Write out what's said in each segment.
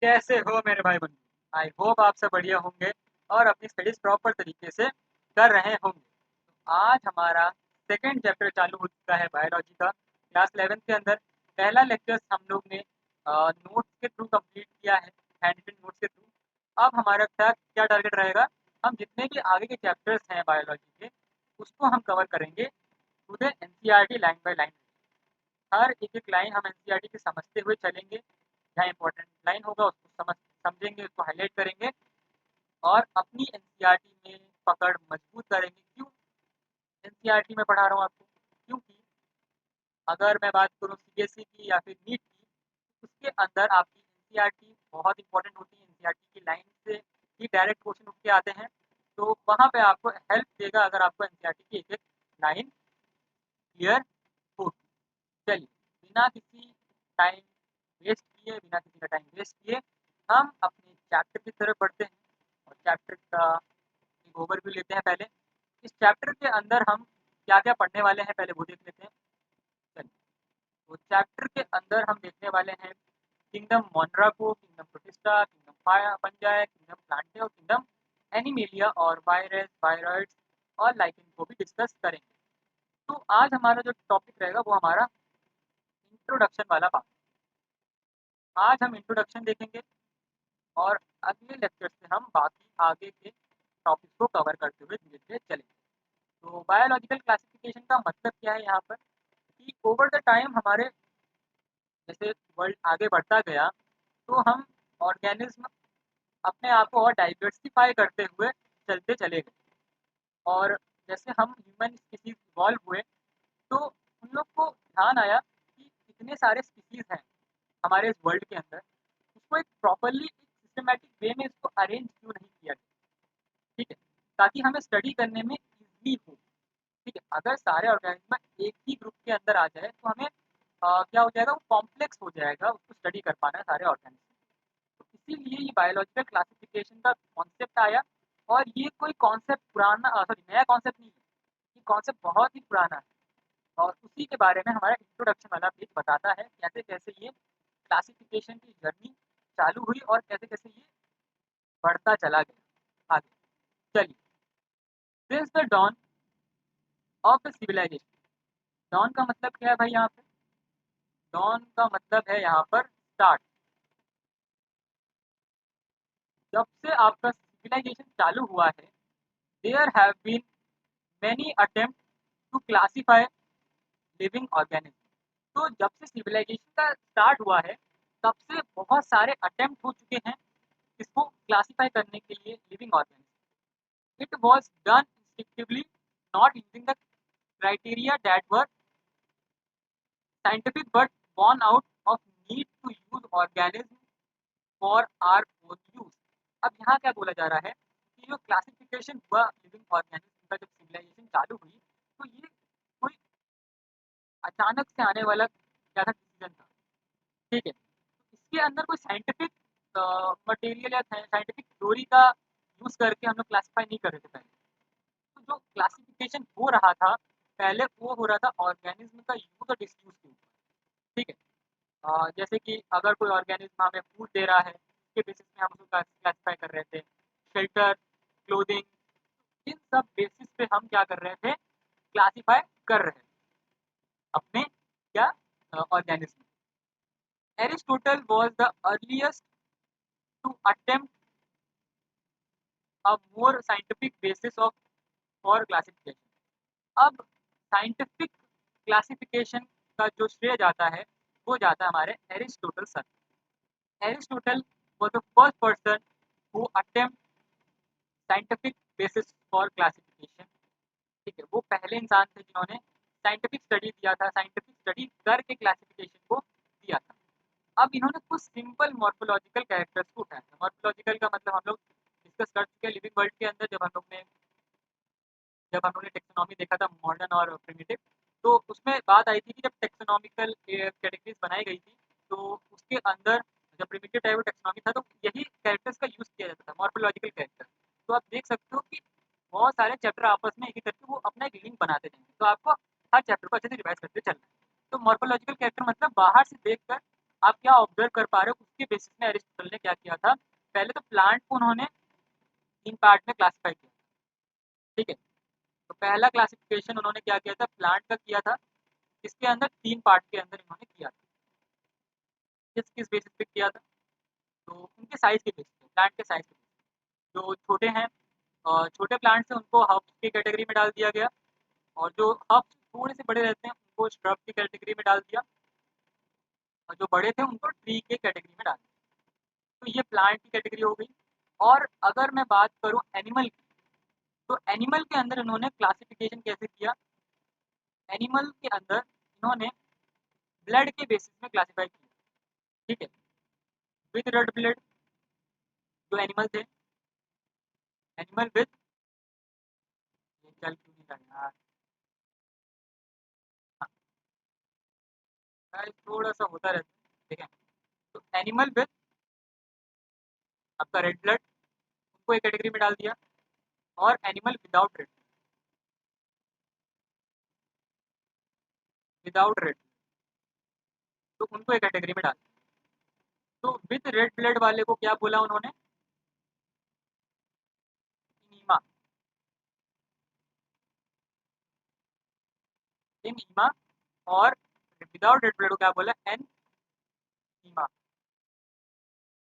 कैसे हो मेरे भाई बंधु? आई होप आप सब बढ़िया होंगे और अपनी स्टडीज प्रॉपर तरीके से कर रहे होंगे। तो आज हमारा सेकंड चैप्टर चालू हो चुका है बायोलॉजी का। क्लास 11 के अंदर पहला लेक्चर्स हम लोग ने नोट्स के थ्रू कंप्लीट किया है, हैंड रिटन नोट्स के थ्रू। अब हमारा क्या टारगेट रहेगा? हम जितने भी आगे के चैप्टर्स हैं बायोलॉजी के, उसको हम कवर करेंगे through the NCERT line by line. हर एक लाइन हम एनसीईआरटी की समझते हुए चलेंगे। जहाँ इंपॉर्टेंट लाइन होगा उसको समझेंगे, उसको हाईलाइट करेंगे और अपनी एनसीईआरटी में पकड़ मजबूत करेंगे। क्यों एनसीईआरटी में पढ़ा रहा हूँ आपको? क्योंकि अगर मैं बात करूँ सीबीएसई की या फिर नीट की, उसके अंदर आपकी एनसीईआरटी बहुत इंपॉर्टेंट होती है। एनसीईआरटी की लाइन से ही डायरेक्ट क्वेश्चन उठ के आते हैं, तो वहाँ पे आपको हेल्प देगा अगर आपको एनसीईआरटी की एक एक लाइन क्लियर हो। चलिए, बिना किसी टाइम वेस्ट किए, बिना किसी का टाइम वेस्ट किए, हम अपने चैप्टर की तरफ बढ़ते हैं और चैप्टर का एक ओवरव्यू लेते हैं। पहले इस चैप्टर के अंदर हम क्या क्या पढ़ने वाले हैं पहले वो देख लेते हैं। चलिए, तो चैप्टर के अंदर हम देखने वाले हैं किंगडम मोनरा को, kingdom protista, kingdom fungi, kingdom Plantae और किंगडम एनिमेलिया और वायरस, वायरॉइड्स और लाइकेन को भी डिस्कस करेंगे। तो आज हमारा जो टॉपिक रहेगा वो हमारा इंट्रोडक्शन वाला पार्ट। आज हम इंट्रोडक्शन देखेंगे और अगले लेक्चर से हम बाकी आगे के टॉपिक को कवर करते हुए धीरे धीरे चलेंगे। तो बायोलॉजिकल क्लासिफिकेशन का मतलब क्या है यहाँ पर कि ओवर द टाइम हमारे जैसे वर्ल्ड आगे बढ़ता गया, तो हम ऑर्गेनिज्म अपने आप को और डाइवर्सिफाई करते हुए चलते चले गए। और जैसे हम ह्यूमन स्पीसीज इवॉल्व हुए, तो उन लोग को ध्यान आया कि इतने सारे स्पीसीज हैं हमारे इस वर्ल्ड के अंदर, उसको एक प्रॉपरली एक सिस्टमेटिक वे में इसको अरेंज क्यों नहीं किया गया। ठीक है, ताकि हमें स्टडी करने में इजी हो। ठीक है, अगर सारे ऑर्गेनिज्म एक ही ग्रुप के अंदर आ जाए तो हमें क्या हो जाएगा, वो कॉम्प्लेक्स हो जाएगा उसको स्टडी कर पाना है सारे ऑर्गेनिज्म। तो इसीलिए ये बायोलॉजिकल क्लासिफिकेशन का कॉन्सेप्ट आया। और ये कोई कॉन्सेप्ट पुराना, सॉरी, नया कॉन्सेप्ट नहीं है, ये कॉन्सेप्ट बहुत ही पुराना है। और उसी के बारे में हमारा इंट्रोडक्शन वाला पेज बताता है कैसे कैसे ये क्लासिफिकेशन की जर्नी चालू हुई और कैसे कैसे ये बढ़ता चला गया आगे। चलिए, since the dawn of the civilization. Dawn का मतलब क्या है भाई? यहाँ पे डॉन का मतलब है यहाँ पर स्टार्ट। जब से आपका सिविलाइजेशन चालू हुआ है, there have been many attempt to classify living organism. तो जब से सिविलाइजेशन का स्टार्ट हुआ है, तब से बहुत सारे अटेम्प्ट हो चुके हैं इसको क्लासिफाई करने के लिए living organism. It was done instinctively, not using the criteria that were scientific but born out of need to use organism for our own use। अब यहाँ क्या बोला जा रहा है कि जो क्लासिफिकेशन हुआ लिविंग ऑर्गेनिज्म का, जब सिविलाइजेशन चालू हुई, तो ये कोई अचानक से आने वाला क्या था, डिसीजन था। ठीक है, तो इसके अंदर कोई साइंटिफिक मटेरियल या साइंटिफिक थ्योरी का यूज करके हम लोग क्लासीफाई नहीं कर रहे थे पहले। तो जो क्लासिफिकेशन हो रहा था पहले, वो हो रहा था ऑर्गेनिज्म का यूज और डिसयूज के ऊपर। ठीक है, जैसे कि अगर कोई ऑर्गेनिज्म हमें फूड दे रहा है, उसके बेसिस में हम उसको क्लासिफाई कर रहे थे। शेल्टर, क्लोथिंग, इन सब बेसिस पे हम क्या कर रहे थे, क्लासिफाई कर रहे थे अपने क्या organism. Aristotle was the earliest to attempt a more scientific basis of for classification. अब साइंटिफिक क्लासिफिकेशन का जो श्रेय जाता है, वो जाता है हमारे Aristotle sir. Aristotle was the first person who attempt scientific basis for classification। ठीक है, वो पहले इंसान थे जिन्होंने साइंटिफिक स्टडी दिया था, साइंटिफिक स्टडी करके क्लासिफिकेशन को दिया था। अब इन्होंने कुछ सिंपल मॉर्फोलॉजिकल कैरेक्टर्स को उठाया था। मॉर्फोलॉजिकल का मतलब हम लोग डिस्कस कर चुके हैं लिविंग वर्ल्ड के अंदर, जब हम लोग ने टेक्सोनॉमी देखा था, मॉडर्न और प्रिमिटिव। तो उसमें बात आई थी कि जब टेक्सोनॉमिकल कैटेगरीज बनाई गई थी, तो उसके अंदर जब प्रिमिटिव टाइप टेक्सोनॉमी था, तो यही कैरेक्टर्स का यूज किया जाता था, मॉर्फोलॉजिकल कैरेक्टर। तो आप देख सकते हो कि बहुत सारे चैप्टर आपस में एक ही करके वो अपना एक लिंक बनाते जाएंगे, तो आपको हर चैप्टर को अच्छे से रिवाइज करते चलना है। तो मॉर्फोलॉजिकल कैरेक्टर मतलब बाहर से देखकर आप क्या ऑब्जर्व कर पा रहे हो, के बेसिस में एरिस्टोटल ने क्या किया था, पहले तो प्लांट को उन्होंने 3 पार्ट में क्लासिफाई किया, ठीक है। तो पहला क्लासिफिकेशन उन्होंने क्या किया था, प्लांट का किया था, इसके अंदर 3 पार्ट के अंदर इन्होंने किया था। किस बेसिस पे किया था, तो उनके साइज के बेसिस पे, प्लांट के साइज के बेसिस पे। जो छोटे हैं, छोटे प्लांट्स हैं उनको हर्ब्स की कैटेगरी में डाल दिया गया, और जो हर्ब्स थोड़े से बड़े रहते हैं उनको श्रब की कैटेगरी में डाल दिया, और जो बड़े थे उनको ट्री के कैटेगरी में डाल दिया। तो ये प्लांट की कैटेगरी हो गई। और अगर मैं बात करूँ एनिमल की, तो एनिमल के अंदर इन्होंने क्लासिफिकेशन कैसे किया, एनिमल के अंदर इन्होंने ब्लड के बेसिस में क्लासिफाई किया, ठीक है। विद रेड ब्लड जो एनिमल थे, एनिमल विद, ये चल क्यों नहीं रहा यार, हाँ, थोड़ा सा होता रहता है, ठीक है। तो एनिमल विद आपका रेड ब्लड, उनको एक कैटेगरी में डाल दिया, और एनिमल विदाउट रेड तो उनको एक कैटेगरी में डाल दिया। तो विद रेड ब्लड वाले को क्या बोला उन्होंने, इनीमा, इनीमा। और विदाउट रेड ब्लड को क्या बोला, एनीमा,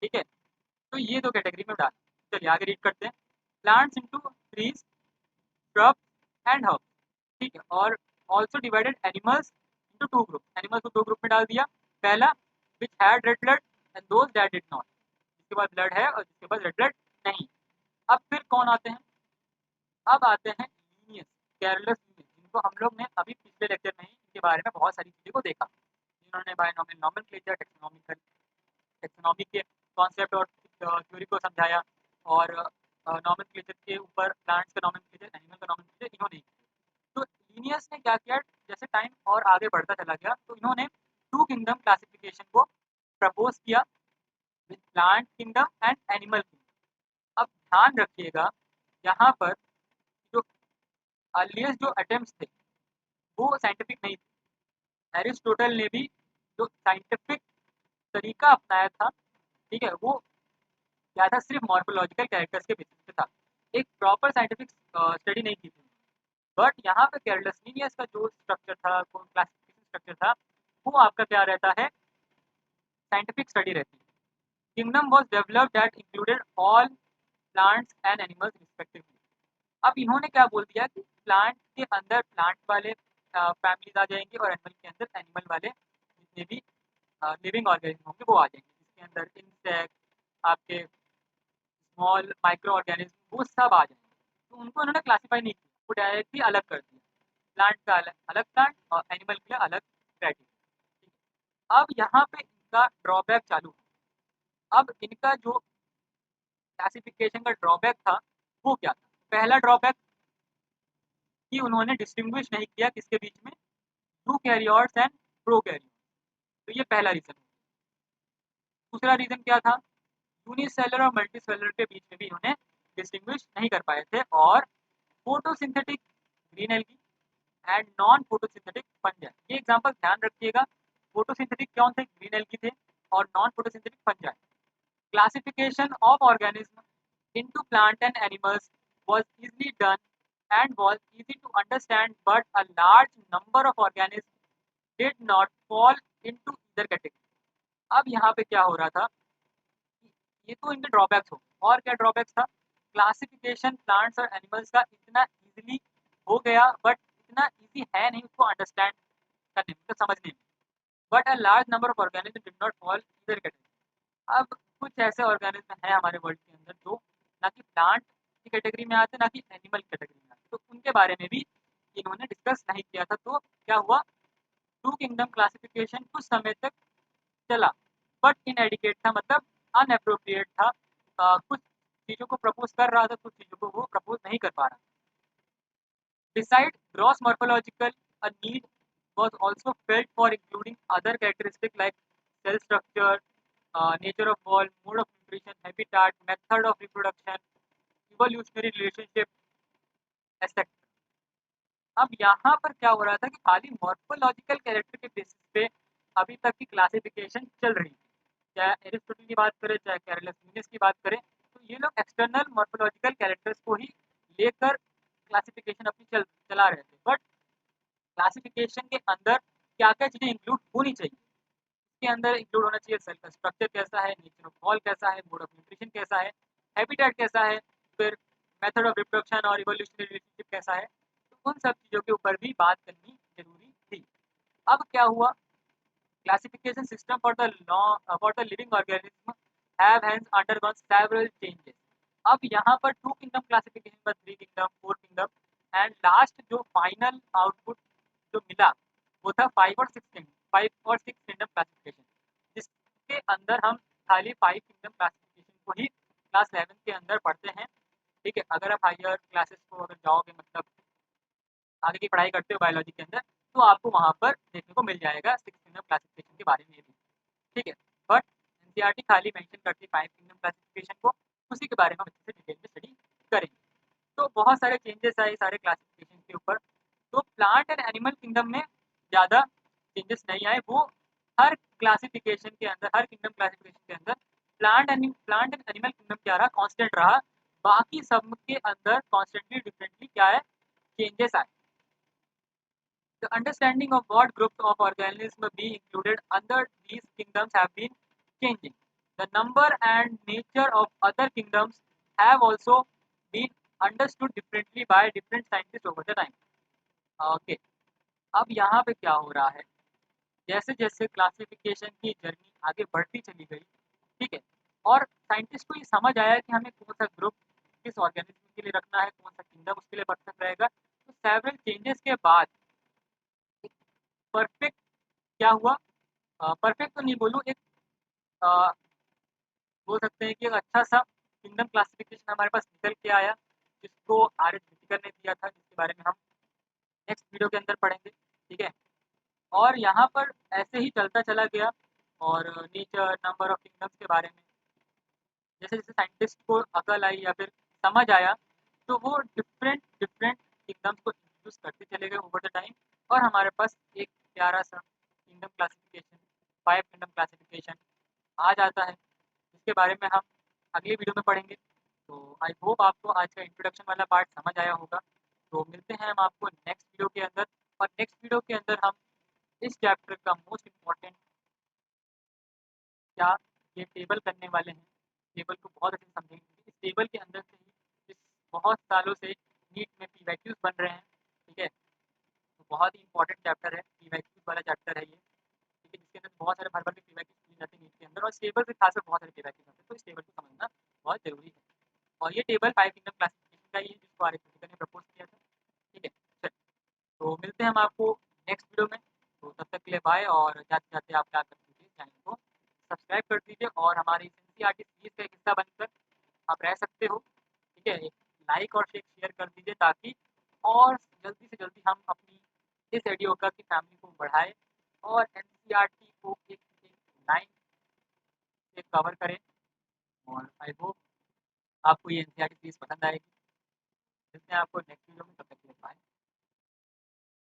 ठीक है। तो ये दो कैटेगरी में डाल। चलिए आगे रीड करते हैं। Plants into trees, shrub and herb, ठीक है। और also divided animals into 2 group, animals को 2 ग्रुप में डाल दिया। पहला which had read blood and those that did not, जिसके पास ब्लड है और जिसके पास रेड ब्लड नहीं। अब फिर कौन आते हैं, अब आते हैं लीनियस, केयरलेस लीनियस, जिनको हम लोग ने अभी पिछले लेक्चर में ही इनके बारे में बहुत सारी चीज़ों को देखा, जिन्होंने बायोनॉमियल नॉमेनक्लेचर, टेक्सोनॉमी के कॉन्सेप्ट और थ्योरी को समझाया, और नॉमेनक्लेचर के ऊपर प्लांट्स का नॉमेनक्लेचर, एनिमल का नॉमेनक्लेचर इन्होंने। तो लीनियस ने क्या किया, जैसे टाइम और आगे बढ़ता चला गया तो इन्होंने 2 किंगडम क्लासिफिकेशन को प्रपोज किया, with plant kingdom and animal kingdom. अब ध्यान रखिएगा यहाँ पर, जो अर्लीस्ट जो अटेम्प्ट्स थे वो साइंटिफिक नहीं थे। एरिस्टोटल ने भी जो साइंटिफिक तरीका अपनाया था, ठीक है, वो क्या था, सिर्फ मॉर्फोलॉजिकल कैरेक्टर्स के बेसिस पे था, एक प्रॉपर साइंटिफिक स्टडी नहीं की थी। बट यहाँ पे केरलेसनियस का जो स्ट्रक्चर था, क्लासिफिकेशन स्ट्रक्चर था, वो आपका क्या रहता है, साइंटिफिक स्टडी रहती है। Kingdom was developed that included all plants and animals respectively. अब इन्होंने क्या बोल दिया कि प्लांट के अंदर प्लांट वाले फैमिलीज आ जाएंगे, और एनिमल के अंदर एनिमल वाले जितने भी लिविंग ऑर्गेनिज्म होंगे वो आ जाएंगे, जिसके अंदर इंसेक्ट, आपके स्मॉल माइक्रो ऑर्गेनिज्म, वो सब आ जाएंगे। तो उनको उन्होंने क्लासीफाई नहीं किया, वो डायरेक्टली अलग कर दिया, प्लांट का अलग अलग प्लांट और एनिमल के लिए अलग क्राइटेरिया। अब यहाँ पे इनका ड्रॉबैक चालू है। अब इनका जो क्लासिफिकेशन का ड्रॉबैक था वो क्या था, पहला ड्रॉबैक कि उन्होंने डिस्टिंग्विश नहीं किया किसके बीच में, यूकैरियोट्स एंड प्रोकैरियोट्स। तो ये पहला रीजन। दूसरा रीजन क्या था, यूनिसेलुलर और मल्टीसेलुलर के बीच में भी इन्होंने डिस्टिंग्विश नहीं कर पाए थे। और photosynthetic green algae and non photosynthetic fungi, ये एग्जांपल ध्यान रखिएगा। फोटोसिंथेटिक कौन थे, ग्रीन एल्गी थे, और non photosynthetic fungi. Classification of organism into plant and animals was easily done and was easy to understand, but a large number of organisms did not fall into either category. अब यहाँ पे क्या हो रहा था, ये तो इनके ड्रॉबैक्स हो, और क्या ड्रॉबैक्स था, क्लासिफिकेशन प्लांट्स और एनिमल्स का इतना इजीली हो गया, बट इतना इजी है नहीं उसको अंडरस्टैंड करने में, तो समझने में। But a large number of organism did not fall either category. अब कुछ ऐसे ऑर्गेनिज्म हैं हमारे वर्ल्ड के अंदर जो ना कि प्लांट की कैटेगरी में आते, ना कि एनिमल की कैटेगरी में आते, तो उनके बारे में भी इन्होंने डिस्कस नहीं किया था। तो क्या हुआ, 2 किंगडम क्लासिफिकेशन कुछ समय तक चला, बट इनएडिकेट था, मतलब अनअप्रोप्रिएट था। कुछ चीज़ों को प्रपोज कर रहा था, कुछ चीज़ों को वो प्रपोज नहीं कर पा रहा। Beside gross morphological, a need was also felt for including other characteristics like cell structure, nature of wall, mode of nutrition, habitat, method of reproduction, evolutionary relationship, etc. अब यहाँ पर क्या हो रहा था कि खाली मॉर्फोलॉजिकल कैरेक्टर के बेसिस पे अभी तक की क्लासिफिकेशन चल रही थी, चाहे एरिस्टोटल की बात करें, चाहे कैरोलस लिनियस की बात करें, तो ये लोग एक्सटर्नल मॉर्फोलॉजिकल कैरेक्टर्स को ही लेकर क्लासिफिकेशन अपनी चला रहे थे। बट क्लासिफिकेशन के अंदर क्या-क्या चीज़ें इंक्लूड होनी चाहिए? इसके अंदर इंक्लूड होना चाहिए सेल का स्ट्रक्चर कैसा है, नेचर ऑफ वॉल कैसा है, मोड ऑफ न्यूट्रिशन कैसा है, हैबिटेट कैसा है, फिर मेथड ऑफ रिप्रोडक्शन और इवोल्यूशनरी रिलेशनशिप कैसा है। तो उन सब चीज़ों के ऊपर भी बात करनी ज़रूरी थी। अब क्या हुआ, classification system for the living organism have hence undergone several changes. अब यहाँ पर 2 किंगडम क्लासिफिकेशन पर 3 किंगडम, 4 किंगडम एंड लास्ट जो फाइनल आउटपुट जो मिला वो था 5 और 6 किंगडम क्लासिफिकेशन, जिसके अंदर हम खाली 5 किंगडम क्लासिफिकेशन को ही क्लास 11 के अंदर पढ़ते हैं। ठीक है, अगर आप हायर क्लासेस को अगर जाओगे, मतलब आगे की पढ़ाई करते हो बायोलॉजी के अंदर, तो आपको वहाँ पर देखने को मिल जाएगा 6 किंगडम क्लासिफिकेशन के बारे में भी। ठीक है, बट एनसीईआरटी खाली मेंशन करती है 5 किंगडम क्लासिफिकेशन को, उसी के बारे में हम अच्छे से डिटेल में स्टडी करेंगे। तो बहुत सारे चेंजेस आए सारे क्लासिफिकेशन के ऊपर। तो प्लांट एंड एनिमल किंगडम में ज़्यादा चेंजेस नहीं आए, वो हर क्लासिफिकेशन के अंदर, हर किंगडम क्लासिफिकेशन के अंदर प्लांट एंड एनिमल किंगडम क्या रहा, कांस्टेंट रहा। बाकी सब के अंदर कॉन्स्टेंटली डिफरेंटली क्या है, चेंजेस आए। The understanding of what groups of organisms be included under these kingdoms have been changing. The number and nature of other kingdoms have also been understood differently by different scientists over the time. Okay. अब यहाँ पे क्या हो रहा है, जैसे जैसे classification की जर्नी आगे बढ़ती चली गई, ठीक है, और साइंटिस्ट को ये समझ आया कि हमें कौन सा ग्रुप किस ऑर्गेनिज्म के लिए रखना है, कौन सा किंगडम उसके लिए परफेक्ट रहेगा। तो सेवरल चेंजेस के बाद परफेक्ट क्या हुआ, परफेक्ट तो नहीं बोलूँ, एक अ, बोल सकते हैं कि एक अच्छा सा किंगडम क्लासिफिकेशन हमारे पास निकल के आया, जिसको आर एच व्हिटेकर ने दिया था, जिसके बारे में हम नेक्स्ट वीडियो के अंदर पढ़ेंगे। ठीक है, और यहाँ पर ऐसे ही चलता चला गया, और नेचर नंबर ऑफ किंगडम्स के बारे में जैसे जैसे साइंटिस्ट को अकल आई या फिर समझ आया, तो वो डिफरेंट डिफरेंट किंगडम्स को इंट्रोड्यूस करते चले गए ओवर द टाइम, और हमारे पास एक प्यारा सा किंगडम क्लासिफिकेशन, 5 किंगडम क्लासिफिकेशन आ जाता है, जिसके बारे में हम अगली वीडियो में पढ़ेंगे। तो आई होप आपको आज का इंट्रोडक्शन वाला पार्ट समझ आया होगा। तो मिलते हैं हम आपको नेक्स्ट वीडियो के अंदर, और नेक्स्ट वीडियो के अंदर हम इस चैप्टर का मोस्ट इम्पॉर्टेंट क्या ये टेबल करने वाले हैं, टेबल को बहुत अच्छे से समझेंगे। इस टेबल के अंदर से ही इस बहुत सालों से नीट में पीवाईक्यूज बन रहे हैं। ठीक है, तो बहुत ही इंपॉर्टेंट चैप्टर है, पीवाईक्यूज वाला चैप्टर है ये। ठीक है, जिसके अंदर बहुत सारे भर भर के पीवाईक्यूज पूछे जाते हैं नीट के अंदर, और इस टेबल से खासकर बहुत सारे पीवाईक्यूज होते हैं, तो इस टेबल को समझना बहुत जरूरी है। और ये टेबल 5 किंगडम क्लासिफिकेशन का ही है, जिसको आर एच व्हिटेकर ने प्रपोज किया था। ठीक है, चलिए, तो मिलते हैं हम आपको नेक्स्ट वीडियो में। तो तब तक के लिए बाय, और जाते जाते आप क्या कर दीजिए, चैनल को सब्सक्राइब कर दीजिए, और हमारी एनसीईआरटी सीरीज का एक हिस्सा बनकर आप रह सकते हो। ठीक है, एक लाइक और शेयर कर दीजिए, ताकि और जल्दी से जल्दी हम अपनी इस एडियोका की फैमिली को बढ़ाएं, और एनसीईआरटी को एक एक लाइन से कवर करें। और आई होप आपको ये एनसीईआरटी सीरीज पसंद आएगी। मिलते हैं आपको नेक्स्ट वीडियो में, तब तक के लिए बाय।